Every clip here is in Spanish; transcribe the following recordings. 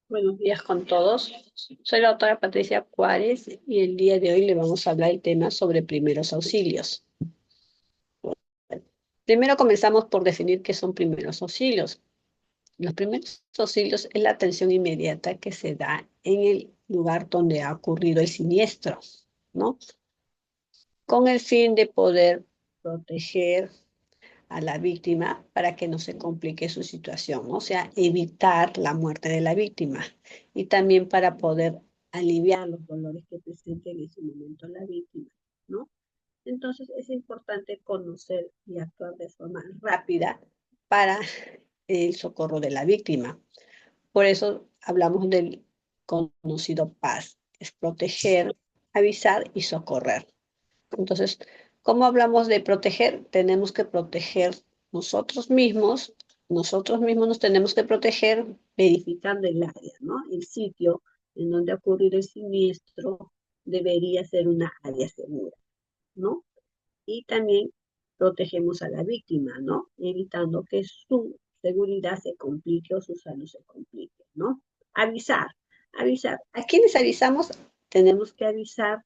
Buenos días con todos. Soy la doctora Patricia Juárez y el día de hoy le vamos a hablar el tema sobre primeros auxilios. Primero comenzamos por definir qué son primeros auxilios. Los primeros auxilios es la atención inmediata que se da en el lugar donde ha ocurrido el siniestro, ¿no? Con el fin de poder proteger a la víctima para que no se complique su situación, ¿no? O sea, evitar la muerte de la víctima y también para poder aliviar los dolores que presente en ese momento la víctima, ¿no? Entonces es importante conocer y actuar de forma rápida para el socorro de la víctima. Por eso hablamos del conocido PAS, es proteger, avisar y socorrer. Entonces, ¿cómo hablamos de proteger? Tenemos que proteger nosotros mismos nos tenemos que proteger verificando el área, ¿no? El sitio en donde ha ocurrido el siniestro debería ser una área segura, ¿no? Y también protegemos a la víctima, ¿no? Evitando que su seguridad se complique o su salud se complique, ¿no? Avisar, avisar. ¿A quiénes avisamos? Tenemos que avisar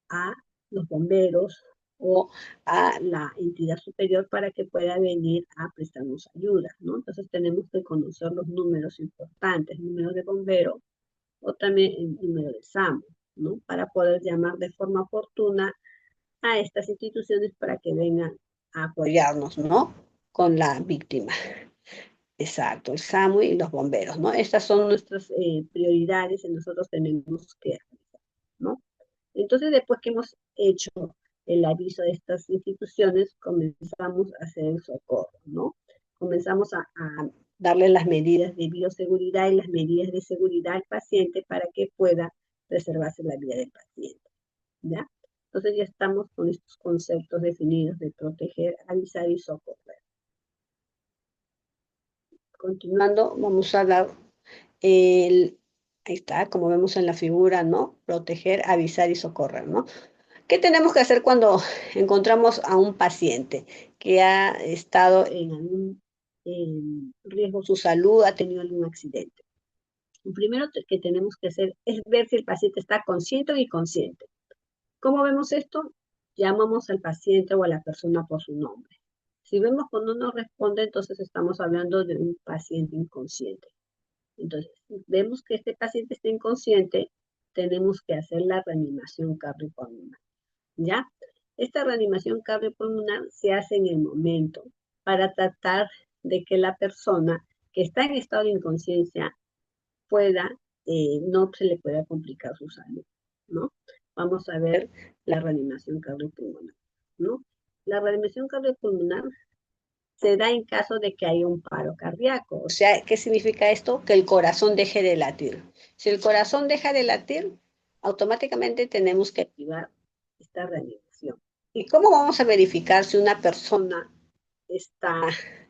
a los bomberos o a la entidad superior para que pueda venir a prestarnos ayuda, ¿no? Entonces tenemos que conocer los números importantes, número de bombero o también el número de SAMU, ¿no? Para poder llamar de forma oportuna a estas instituciones para que vengan a apoyarnos, ¿no? Con la víctima. Exacto, el SAMU y los bomberos, ¿no? Estas son nuestras prioridades y nosotros tenemos que, ¿no? Entonces, después que hemos hecho el aviso de estas instituciones, comenzamos a hacer el socorro, ¿no? Comenzamos a darle las medidas de bioseguridad y las medidas de seguridad al paciente para que pueda preservarse la vida del paciente, ¿ya? Entonces ya estamos con estos conceptos definidos de proteger, avisar y socorrer. Continuando, vamos a hablar el, ahí está, como vemos en la figura, ¿no? Proteger, avisar y socorrer, ¿no? ¿Qué tenemos que hacer cuando encontramos a un paciente que ha estado en algún riesgo su salud, ha tenido algún accidente? Lo primero que tenemos que hacer es ver si el paciente está consciente o inconsciente. ¿Cómo vemos esto? Llamamos al paciente o a la persona por su nombre. Si vemos cuando no responde, entonces estamos hablando de un paciente inconsciente. Entonces, si vemos que este paciente está inconsciente, tenemos que hacer la reanimación cardiopulmonar. ¿Ya? Esta reanimación cardiopulmonar se hace en el momento para tratar de que la persona que está en estado de inconsciencia pueda, no se le pueda complicar su salud, ¿no? Vamos a ver la reanimación cardiopulmonar, ¿no? La reanimación cardiopulmonar se da en caso de que haya un paro cardíaco. O sea, ¿qué significa esto? Que el corazón deje de latir. Si el corazón deja de latir, automáticamente tenemos que activar esta reanimación. ¿Y cómo vamos a verificar si una persona está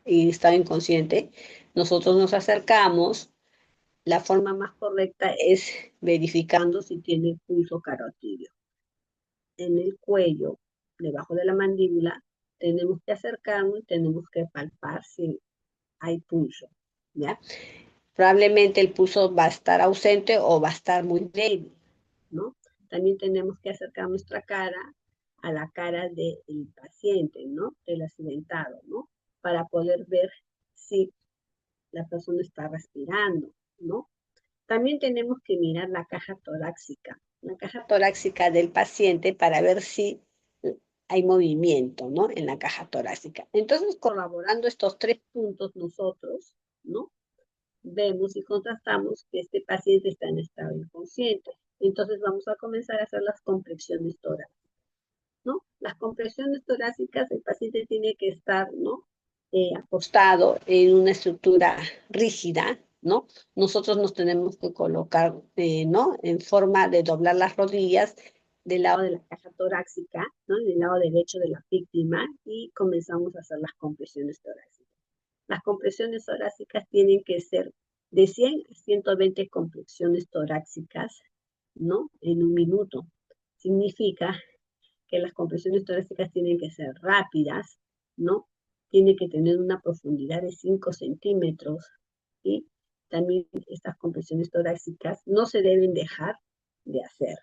en estado inconsciente? Nosotros nos acercamos. La forma más correcta es verificando si tiene pulso carotidio. En el cuello, debajo de la mandíbula, tenemos que acercarnos y tenemos que palpar si hay pulso, ¿ya? Probablemente el pulso va a estar ausente o va a estar muy débil, ¿no? También tenemos que acercar nuestra cara a la cara del paciente, ¿no? Del accidentado, ¿no? Para poder ver si la persona está respirando, ¿no? También tenemos que mirar la caja torácica del paciente para ver si hay movimiento, ¿no? En la caja torácica. Entonces, corroborando estos tres puntos nosotros, ¿no? Vemos y contrastamos que este paciente está en estado inconsciente. Entonces vamos a comenzar a hacer las compresiones torácicas, ¿no? Las compresiones torácicas, el paciente tiene que estar, ¿no? Acostado en una estructura rígida, ¿no? Nosotros nos tenemos que colocar, ¿no? En forma de doblar las rodillas del lado de la caja torácica, ¿no? Del lado derecho de la víctima y comenzamos a hacer las compresiones torácicas. Las compresiones torácicas tienen que ser de 100 a 120 compresiones torácicas, ¿no? En un minuto. Significa que las compresiones torácicas tienen que ser rápidas, ¿no? Tiene que tener una profundidad de 5 centímetros y también estas compresiones torácicas no se deben dejar de hacer.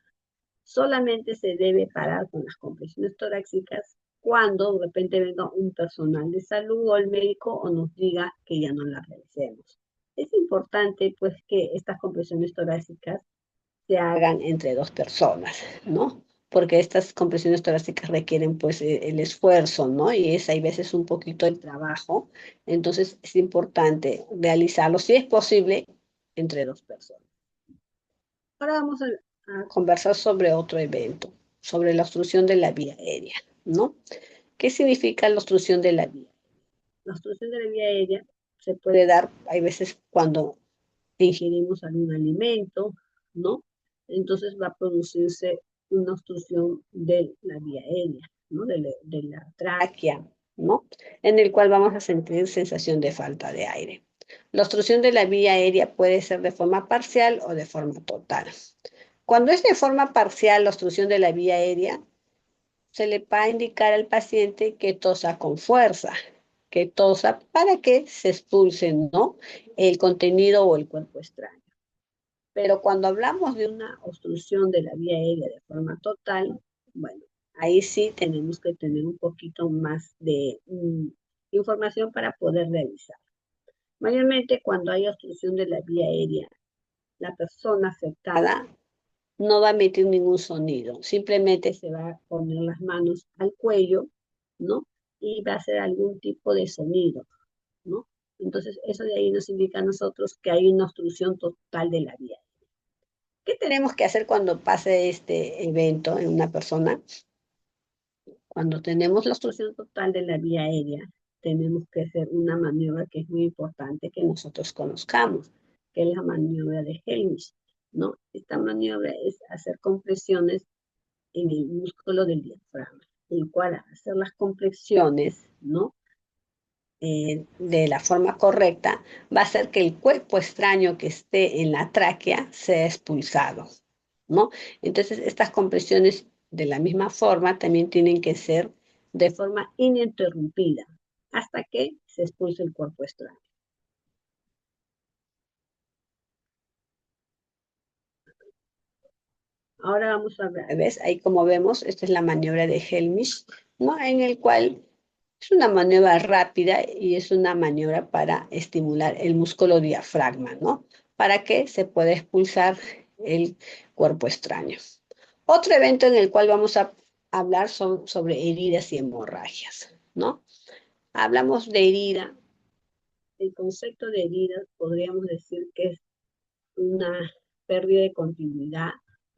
Solamente se debe parar con las compresiones torácicas cuando de repente venga un personal de salud o el médico o nos diga que ya no las realicemos. Es importante pues que estas compresiones torácicas se hagan entre dos personas, ¿no? Porque estas compresiones torácicas requieren pues el esfuerzo, ¿no? Y es hay veces un poquito el trabajo, entonces es importante realizarlo, si es posible, entre dos personas. Ahora vamos a conversar sobre otro evento, sobre la obstrucción de la vía aérea, ¿no? ¿Qué significa la obstrucción de la vía? La obstrucción de la vía aérea se puede dar, hay veces cuando ingerimos algún alimento, ¿no? Entonces va a producirse una obstrucción de la vía aérea, ¿no? De la tráquea, ¿no? En el cual vamos a sentir sensación de falta de aire. La obstrucción de la vía aérea puede ser de forma parcial o de forma total. Cuando es de forma parcial la obstrucción de la vía aérea, se le va a indicar al paciente que tosa con fuerza, que tosa para que se expulse, ¿no? El contenido o el cuerpo extraño. Pero cuando hablamos de una obstrucción de la vía aérea de forma total, bueno, ahí sí tenemos que tener un poquito más de información para poder realizar. Mayormente cuando hay obstrucción de la vía aérea, la persona afectada no va a emitir ningún sonido, simplemente se va a poner las manos al cuello, ¿no? Y va a hacer algún tipo de sonido, ¿no? Entonces, eso de ahí nos indica a nosotros que hay una obstrucción total de la vía. ¿Qué tenemos que hacer cuando pase este evento en una persona? Cuando tenemos la obstrucción total de la vía aérea, tenemos que hacer una maniobra que es muy importante que nosotros conozcamos, que es la maniobra de Helmich, ¿no? Esta maniobra es hacer compresiones en el músculo del diafragma, el cual al hacer las compresiones, ¿no? De la forma correcta, va a hacer que el cuerpo extraño que esté en la tráquea sea expulsado, ¿no? Entonces, estas compresiones de la misma forma también tienen que ser de forma ininterrumpida hasta que se expulse el cuerpo extraño. Ahora vamos a ver, ¿ves? Ahí como vemos, esta es la maniobra de Helmich, ¿no? En el cual es una maniobra rápida y es una maniobra para estimular el músculo diafragma, ¿no? Para que se pueda expulsar el cuerpo extraño. Otro evento en el cual vamos a hablar son sobre heridas y hemorragias, ¿no? Hablamos de herida. El concepto de herida podríamos decir que es una pérdida de continuidad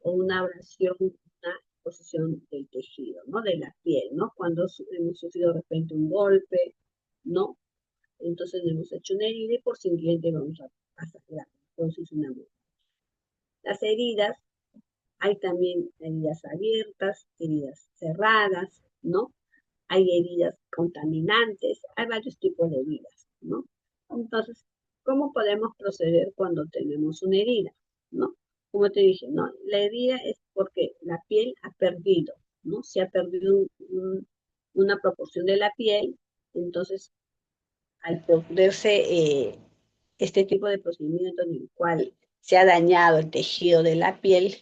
o una abrasión, una exposición del tejido, ¿no? De la piel, ¿no? Cuando hemos sufrido de repente un golpe, ¿no? Entonces hemos hecho una herida y por siguiente vamos a sangrar. Entonces una herida. Las heridas, hay también heridas abiertas, heridas cerradas, ¿no? Hay heridas contaminantes, hay varios tipos de heridas, ¿no? Entonces, ¿cómo podemos proceder cuando tenemos una herida, ¿no? Como te dije, ¿no? La herida es porque la piel ha perdido, ¿no? Se ha perdido una proporción de la piel, entonces al producirse este tipo de procedimiento en el cual se ha dañado el tejido de la piel,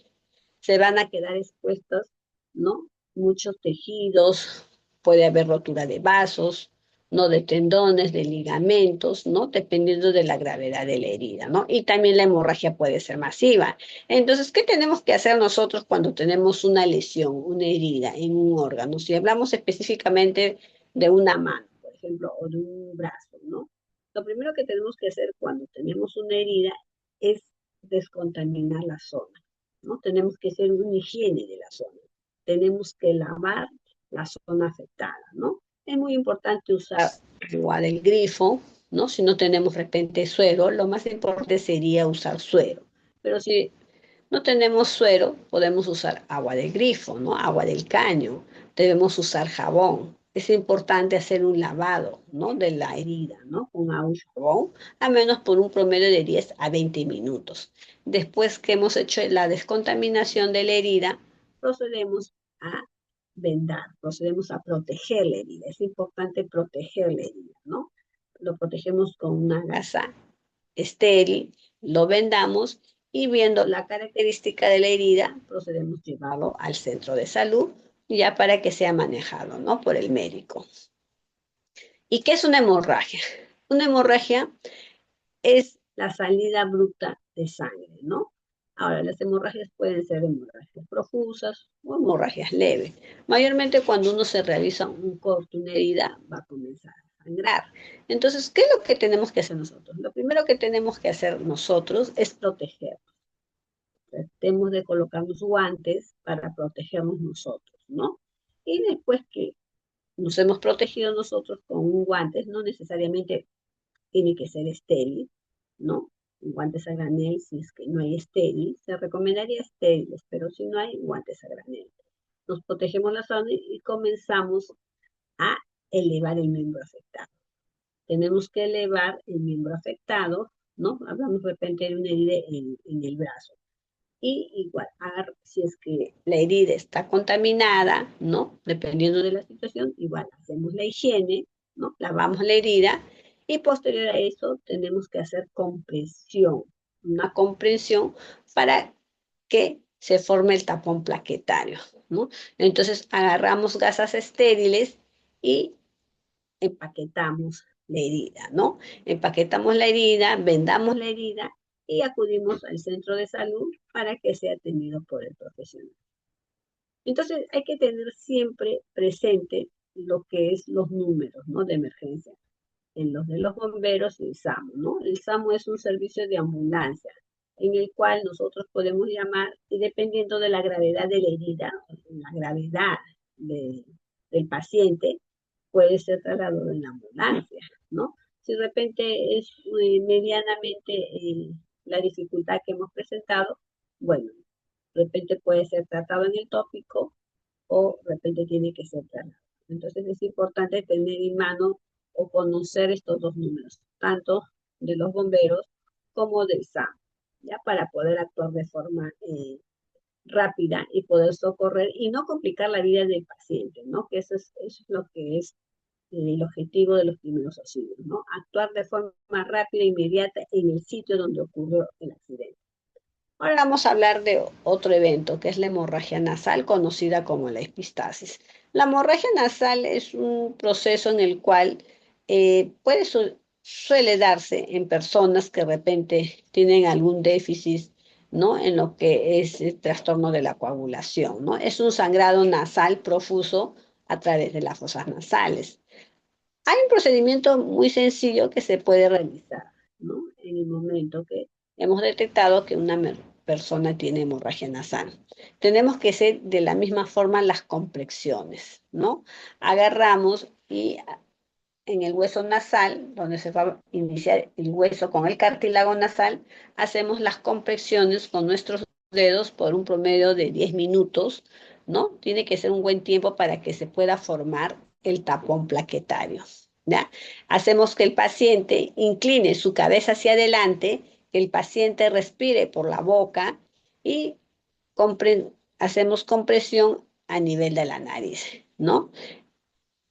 se van a quedar expuestos, ¿no? Muchos tejidos, puede haber rotura de vasos, ¿no? De tendones, de ligamentos, ¿no? Dependiendo de la gravedad de la herida, ¿no? Y también la hemorragia puede ser masiva. Entonces, ¿qué tenemos que hacer nosotros cuando tenemos una lesión, una herida en un órgano? Si hablamos específicamente de una mano, por ejemplo, o de un brazo, ¿no? Lo primero que tenemos que hacer cuando tenemos una herida es descontaminar la zona, ¿no? Tenemos que hacer una higiene de la zona. Tenemos que lavar la zona afectada, ¿no? Es muy importante usar agua del grifo, ¿no? Si no tenemos de repente suero, lo más importante sería usar suero. Pero si no tenemos suero, podemos usar agua del grifo, ¿no? Agua del caño. Debemos usar jabón. Es importante hacer un lavado, ¿no? De la herida, ¿no? Con agua y jabón, al menos por un promedio de 10 a 20 minutos. Después que hemos hecho la descontaminación de la herida, procedemos a vendar, procedemos a proteger la herida. Es importante proteger la herida, ¿no? Lo protegemos con una gasa estéril, lo vendamos y viendo la característica de la herida, procedemos a llevarlo al centro de salud ya para que sea manejado, ¿no? Por el médico. ¿Y qué es una hemorragia? Una hemorragia es la salida bruta de sangre, ¿no? Ahora, las hemorragias pueden ser hemorragias profusas o hemorragias leves. Mayormente cuando uno se realiza un corte, una herida, va a comenzar a sangrar. Entonces, ¿qué es lo que tenemos que hacer nosotros? Lo primero que tenemos que hacer nosotros es proteger. Tratemos de colocarnos guantes para protegernos nosotros, ¿no? Y después que nos hemos protegido nosotros con un guante, no necesariamente tiene que ser estéril, ¿no? Guantes a granel, si es que no hay estéril, se recomendaría estériles, pero si no hay, guantes a granel. Nos protegemos la zona y comenzamos a elevar el miembro afectado. Tenemos que elevar el miembro afectado, ¿no? Hablamos de repente de una herida en el brazo. Y igual, si es que la herida está contaminada, ¿no? Dependiendo de la situación, igual hacemos la higiene, ¿no? Lavamos la herida y posterior a eso tenemos que hacer compresión, una compresión para que se forme el tapón plaquetario, ¿no? Entonces agarramos gasas estériles y empaquetamos la herida, ¿no? Empaquetamos la herida, vendamos la herida y acudimos al centro de salud para que sea atendido por el profesional. Entonces hay que tener siempre presente lo que es los números, ¿no? De emergencia. En los de los bomberos, el SAMU, ¿no? El SAMU es un servicio de ambulancia en el cual nosotros podemos llamar y dependiendo de la gravedad de la herida, la gravedad de, del paciente, puede ser trasladado en la ambulancia, ¿no? Si de repente es medianamente la dificultad que hemos presentado, bueno, de repente puede ser tratado en el tópico o de repente tiene que ser tratado. Entonces es importante tener en mano o conocer estos dos números, tanto de los bomberos como del SAM, ya para poder actuar de forma rápida y poder socorrer y no complicar la vida del paciente, ¿no? Que eso es lo que es el objetivo de los primeros auxilios, ¿no? Actuar de forma rápida e inmediata en el sitio donde ocurrió el accidente. Ahora vamos a hablar de otro evento, que es la hemorragia nasal, conocida como la epistasis. La hemorragia nasal es un proceso en el cual suele darse en personas que de repente tienen algún déficit, ¿no? En lo que es el trastorno de la coagulación, ¿no? Es un sangrado nasal profuso a través de las fosas nasales. Hay un procedimiento muy sencillo que se puede realizar, ¿no? En el momento que hemos detectado que una persona tiene hemorragia nasal. Tenemos que hacer de la misma forma las compresiones, ¿no? Agarramos y en el hueso nasal, donde se va a iniciar el hueso con el cartílago nasal, hacemos las compresiones con nuestros dedos por un promedio de 10 minutos, ¿no? Tiene que ser un buen tiempo para que se pueda formar el tapón plaquetario, ¿ya? Hacemos que el paciente incline su cabeza hacia adelante, que el paciente respire por la boca y hacemos compresión a nivel de la nariz, ¿no?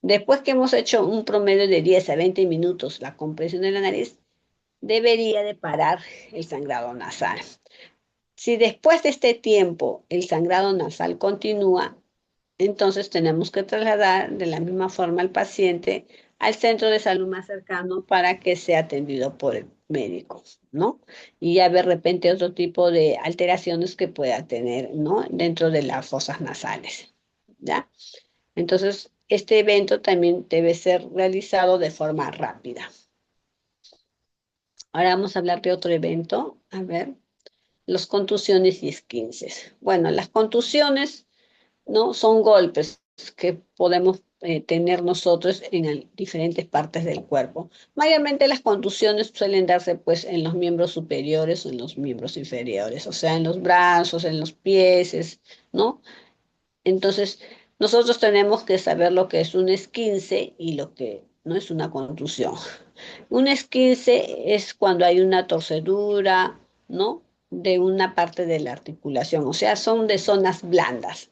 Después que hemos hecho un promedio de 10 a 20 minutos la compresión de la nariz, debería de parar el sangrado nasal. Si después de este tiempo el sangrado nasal continúa, entonces tenemos que trasladar de la misma forma al paciente al centro de salud más cercano para que sea atendido por el médico, ¿no? Y ya ver de repente otro tipo de alteraciones que pueda tener, ¿no? Dentro de las fosas nasales, ¿ya? Entonces, este evento también debe ser realizado de forma rápida. Ahora vamos a hablar de otro evento. A ver, las contusiones y esguinces. Bueno, las contusiones, ¿no? Son golpes que podemos tener nosotros en diferentes partes del cuerpo. Mayormente las contusiones suelen darse pues en los miembros superiores o en los miembros inferiores, o sea, en los brazos, en los pies, ¿no? Entonces, nosotros tenemos que saber lo que es un esguince y lo que no es una contusión. Un esguince es cuando hay una torcedura, ¿no? De una parte de la articulación, o sea, son de zonas blandas.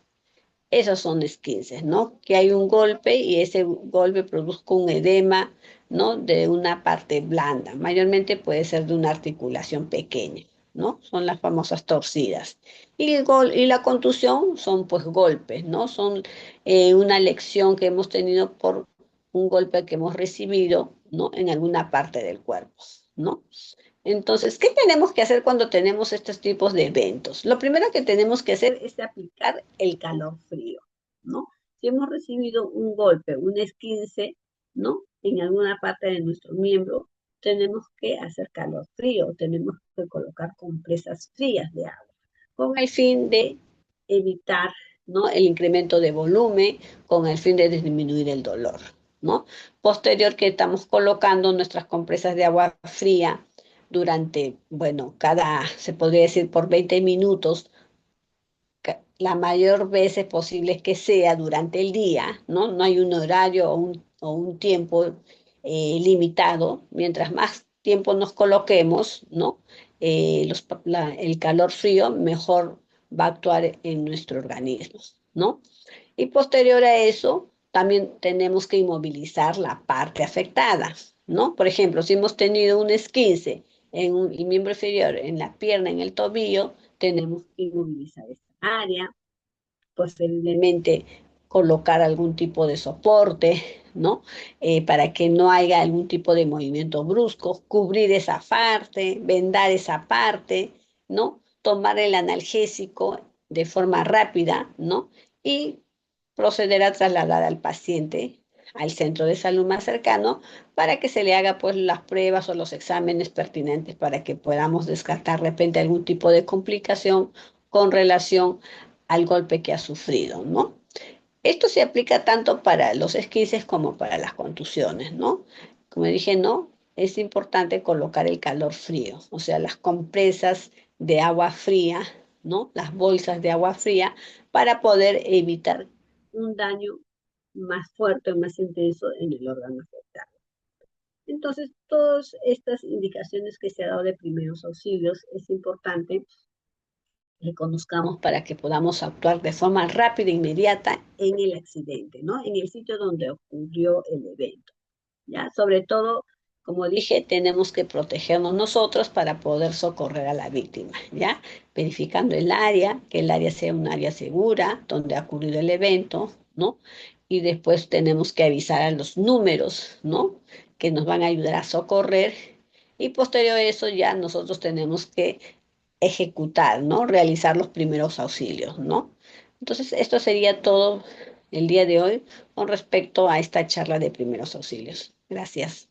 Esos son esguinces, ¿no? Que hay un golpe y ese golpe produzca un edema, ¿no? De una parte blanda. Mayormente puede ser de una articulación pequeña, ¿no? Son las famosas torcidas. Y la contusión son pues golpes, ¿no? Son una lección que hemos tenido por un golpe que hemos recibido, ¿no? En alguna parte del cuerpo, ¿no? Entonces, ¿qué tenemos que hacer cuando tenemos estos tipos de eventos? Lo primero que tenemos que hacer es aplicar el calor frío, ¿no? Si hemos recibido un golpe, un esguince, ¿no? En alguna parte de nuestro miembro, tenemos que hacer calor frío, tenemos que colocar compresas frías de agua, con el fin de evitar, ¿no? El incremento de volumen, con el fin de disminuir el dolor, ¿no? Posterior que estamos colocando nuestras compresas de agua fría durante, bueno, se podría decir por 20 minutos, la mayor veces posible que sea durante el día, ¿no? No hay un horario o un tiempo limitado. Mientras más tiempo nos coloquemos, ¿no? El calor frío mejor va a actuar en nuestro organismo, ¿no? Y posterior a eso, también tenemos que inmovilizar la parte afectada, ¿no? Por ejemplo, si hemos tenido un esguince en el miembro inferior, en la pierna, en el tobillo, tenemos que inmovilizar esta área, posiblemente colocar algún tipo de soporte, ¿no? Para que no haya algún tipo de movimiento brusco, cubrir esa parte, vendar esa parte, ¿no? Tomar el analgésico de forma rápida, ¿no? Y proceder a trasladar al paciente al centro de salud más cercano para que se le haga pues las pruebas o los exámenes pertinentes para que podamos descartar de repente algún tipo de complicación con relación al golpe que ha sufrido, ¿no? Esto se aplica tanto para los esquinces como para las contusiones, ¿no? Como dije, no, es importante colocar el calor frío, o sea, las compresas de agua fría, ¿no? Las bolsas de agua fría para poder evitar un daño más fuerte o más intenso en el órgano afectado. Entonces, todas estas indicaciones que se ha dado de primeros auxilios es importante que conozcamos para que podamos actuar de forma rápida e inmediata en el accidente, ¿no? En el sitio donde ocurrió el evento, ¿ya? Sobre todo, como dije, tenemos que protegernos nosotros para poder socorrer a la víctima, ¿ya? Verificando el área, que el área sea un área segura, donde ha ocurrido el evento, ¿no? Y después tenemos que avisar a los números, ¿no? Que nos van a ayudar a socorrer. Y posterior a eso ya nosotros tenemos que ejecutar, ¿no? Realizar los primeros auxilios, ¿no? Entonces, esto sería todo el día de hoy con respecto a esta charla de primeros auxilios. Gracias.